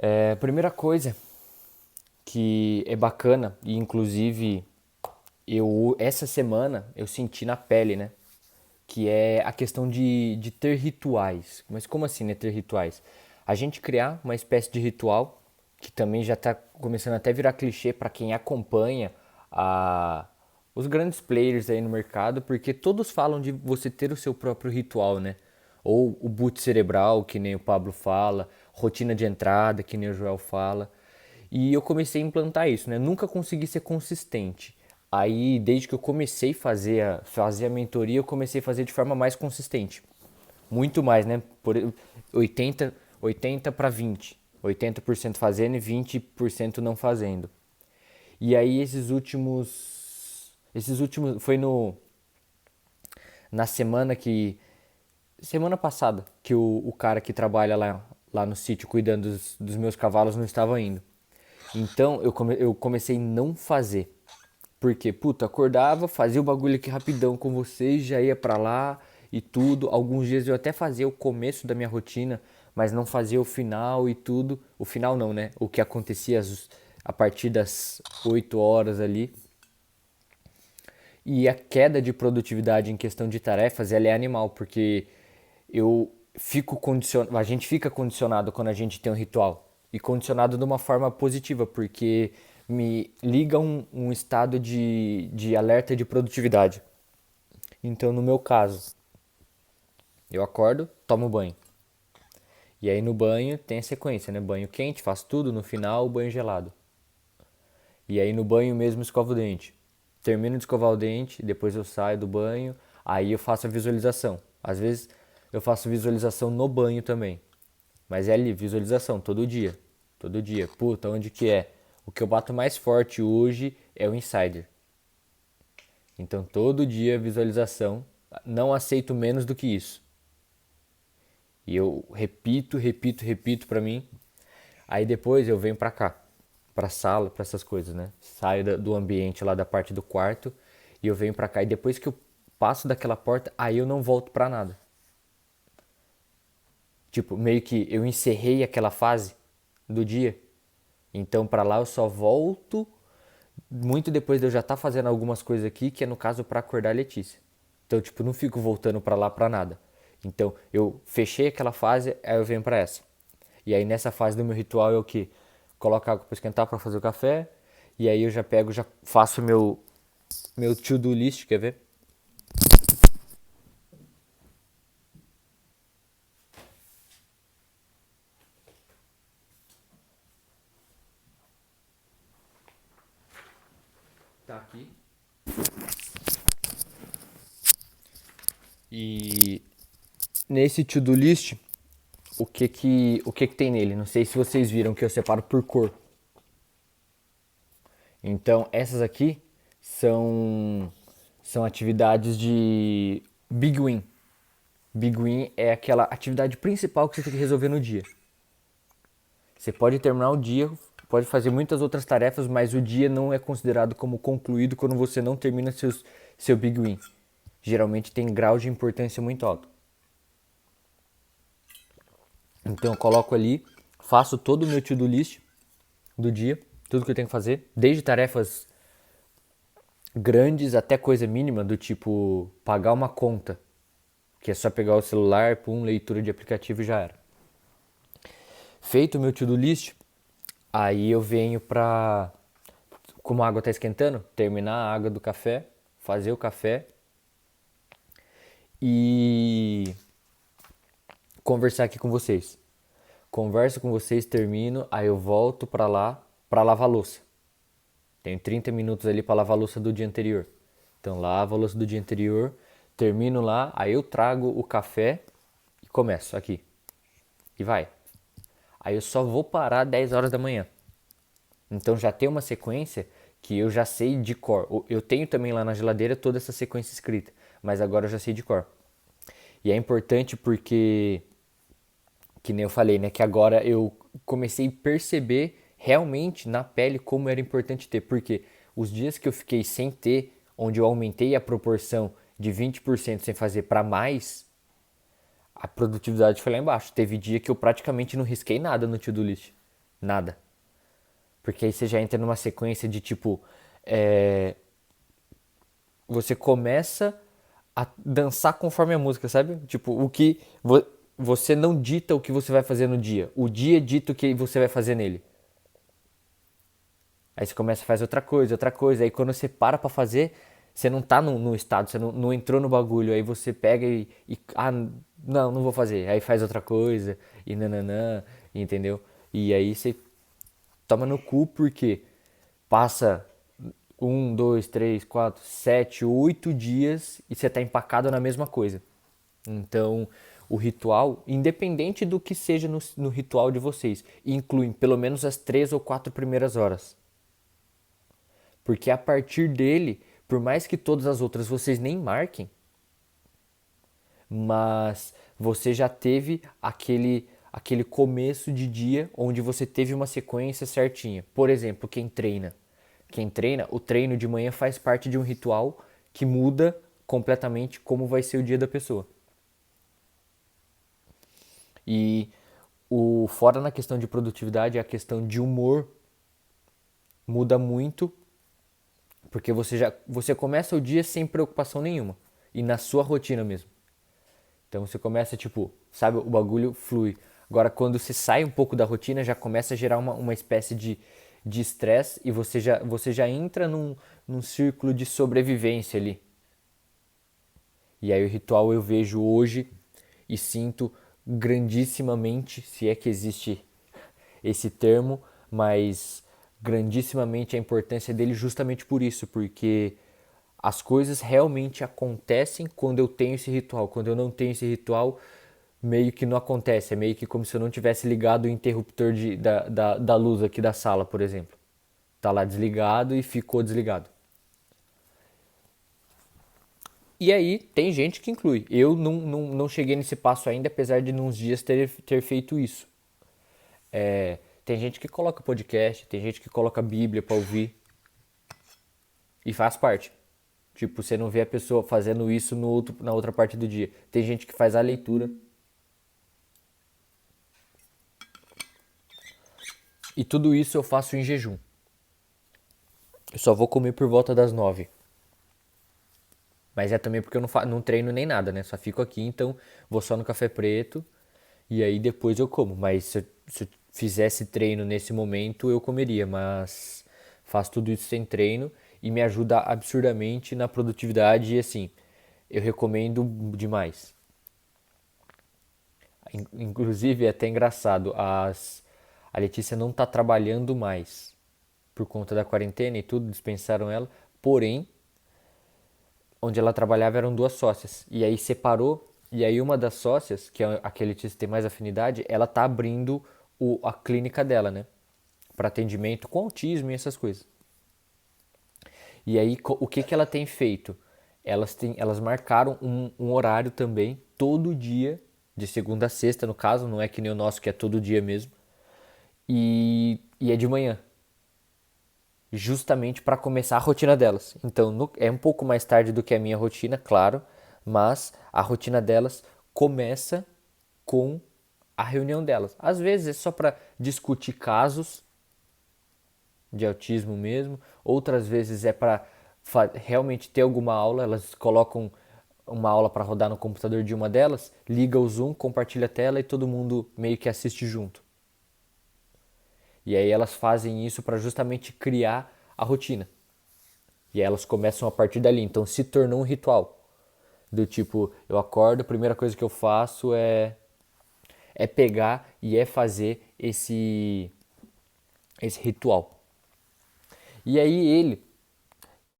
A primeira coisa que é bacana, e inclusive eu essa semana eu senti na pele, né? Que é a questão de ter rituais. Mas como assim, né, ter rituais? A gente criar uma espécie de ritual, que também já está começando até a virar clichê para quem acompanha a, os grandes players aí no mercado, porque todos falam de você ter o seu próprio ritual, né? Ou o boot cerebral, que nem o Pablo fala, rotina de entrada, que nem o Joel fala. E eu comecei a implantar isso, né? Nunca consegui ser consistente. Aí, desde que eu comecei a fazer a mentoria, eu comecei a fazer de forma mais consistente. Muito mais, né? Por 80 para 20. 80% fazendo e 20% não fazendo. E aí esses últimos foi no na semana passada que o cara que trabalha lá no sítio cuidando dos meus cavalos não estava indo. Então eu comecei a não fazer. Porque, puta, acordava, fazia o bagulho aqui rapidão com vocês, já ia pra lá e tudo. Alguns dias eu até fazia o começo da minha rotina, mas não fazia o final e tudo. O final não, né? O que acontecia a partir das 8 horas ali. E a queda de produtividade em questão de tarefas, ela é animal, porque a gente fica condicionado quando a gente tem um ritual. E condicionado de uma forma positiva, porque me liga um estado de alerta de produtividade. Então, no meu caso, eu acordo, tomo banho. E aí no banho tem a sequência, né? Banho quente, faço tudo, no final banho gelado. E aí no banho mesmo escovo o dente. Termino de escovar o dente, depois eu saio do banho, aí eu faço a visualização. Às vezes eu faço visualização no banho também. Mas é ali, visualização, todo dia. Todo dia. Puta, onde que é? O que eu bato mais forte hoje é o insider. Então todo dia visualização. Não aceito menos do que isso. E eu repito, repito, repito pra mim. Aí depois eu venho pra cá, pra sala, pra essas coisas, né? Saio do ambiente lá da parte do quarto e eu venho pra cá. E depois que eu passo daquela porta, aí eu não volto pra nada. Tipo, meio que eu encerrei aquela fase do dia. Então pra lá eu só volto muito depois de eu já estar fazendo algumas coisas aqui, que é no caso pra acordar a Letícia. Então, tipo, não fico voltando pra lá pra nada. Então, eu fechei aquela fase, aí eu venho pra essa. E aí nessa fase do meu ritual é o que? Coloco água pra esquentar pra fazer o café, e aí eu já pego, já faço meu to-do list, quer ver? Tá aqui. E nesse to-do list, o que que tem nele? Não sei se vocês viram que eu separo por cor. Então, essas aqui são são atividades de Big Win. Big Win é aquela atividade principal que você tem que resolver no dia. Você pode terminar o dia, pode fazer muitas outras tarefas, mas o dia não é considerado como concluído quando você não termina seu Big Win. Geralmente tem grau de importância muito alto. Então eu coloco ali, faço todo o meu to-do list do dia, tudo que eu tenho que fazer, desde tarefas grandes até coisa mínima, do tipo pagar uma conta, que é só pegar o celular, pum, leitura de aplicativo e já era. Feito o meu to-do list, aí eu venho pra, como a água tá esquentando, terminar a água do café, fazer o café e conversar aqui com vocês. Converso com vocês, termino, aí eu volto pra lá pra lavar louça. Tenho 30 minutos ali pra lavar a louça do dia anterior. Então lavo a louça do dia anterior, termino lá, aí eu trago o café e começo aqui. E vai. Aí eu só vou parar 10 horas da manhã. Então já tem uma sequência que eu já sei de cor. Eu tenho também lá na geladeira toda essa sequência escrita, mas agora eu já sei de cor. E é importante porque, que nem eu falei, né, que agora eu comecei a perceber realmente na pele como era importante ter, porque os dias que eu fiquei sem ter, onde eu aumentei a proporção de 20% sem fazer para mais, a produtividade foi lá embaixo. Teve dia que eu praticamente não risquei nada no to-do list. Nada. Porque aí você já entra numa sequência de tipo. é, Você começa a dançar conforme a música, sabe? Tipo, você não dita o que você vai fazer no dia. O dia dita o que você vai fazer nele. Aí você começa a fazer outra coisa, outra coisa. Aí quando você para pra fazer, você não tá no estado, você não entrou no bagulho. Aí você pega ah, não vou fazer. Aí faz outra coisa e nananã, entendeu? E aí você toma no cu porque passa 1, 2, 3, 4, 7, 8 dias e você tá empacado na mesma coisa. Então, o ritual, independente do que seja no ritual de vocês, inclui pelo menos as 3 ou 4 primeiras horas. Porque a partir dele, por mais que todas as outras vocês nem marquem, mas você já teve aquele começo de dia onde você teve uma sequência certinha. Por exemplo, quem treina, o treino de manhã faz parte de um ritual que muda completamente como vai ser o dia da pessoa. E o fora na questão de produtividade, a questão de humor muda muito, porque você começa o dia sem preocupação nenhuma e na sua rotina mesmo. Então você começa, tipo, sabe, o bagulho flui. Agora, quando você sai um pouco da rotina, já começa a gerar uma espécie de estresse e você já entra num círculo de sobrevivência ali. E aí o ritual eu vejo hoje e sinto grandissimamente, se é que existe esse termo, mas grandissimamente a importância dele justamente por isso, porque as coisas realmente acontecem quando eu tenho esse ritual. Quando eu não tenho esse ritual, meio que não acontece. É meio que como se eu não tivesse ligado o interruptor da luz aqui da sala, por exemplo. Tá lá desligado e ficou desligado. E aí tem gente que inclui. Eu não cheguei nesse passo ainda, apesar de nos dias ter feito isso. Tem gente que coloca podcast, tem gente que coloca Bíblia pra ouvir e faz parte. Tipo, você não vê a pessoa fazendo isso na outra parte do dia. Tem gente que faz a leitura. E tudo isso eu faço em jejum. Eu só vou comer por volta das 9. Mas é também porque eu não treino nem nada, né? Só fico aqui, então vou só no café preto e aí depois eu como. Mas se eu fizesse treino nesse momento, eu comeria. Mas faço tudo isso sem treino e me ajuda absurdamente na produtividade e assim, eu recomendo demais. Inclusive é até engraçado, a Letícia não tá trabalhando mais por conta da quarentena e tudo, dispensaram ela. Porém, onde ela trabalhava eram duas sócias. E aí separou, e aí uma das sócias, que é a que a Letícia tem mais afinidade, ela tá abrindo a clínica dela, né? Para atendimento com autismo e essas coisas. E aí o que ela tem feito? Elas marcaram um horário também, todo dia, de segunda a sexta no caso, não é que nem o nosso que é todo dia mesmo. E é de manhã, justamente para começar a rotina delas. Então é um pouco mais tarde do que a minha rotina, claro, mas a rotina delas começa com a reunião delas. Às vezes é só para discutir casos de autismo mesmo, outras vezes é para realmente ter alguma aula, elas colocam uma aula para rodar no computador de uma delas, liga o Zoom, compartilha a tela e todo mundo meio que assiste junto. E aí elas fazem isso para justamente criar a rotina. E aí elas começam a partir dali. Então se tornou um ritual. Do tipo, eu acordo, a primeira coisa que eu faço é pegar e é fazer esse ritual. E aí ele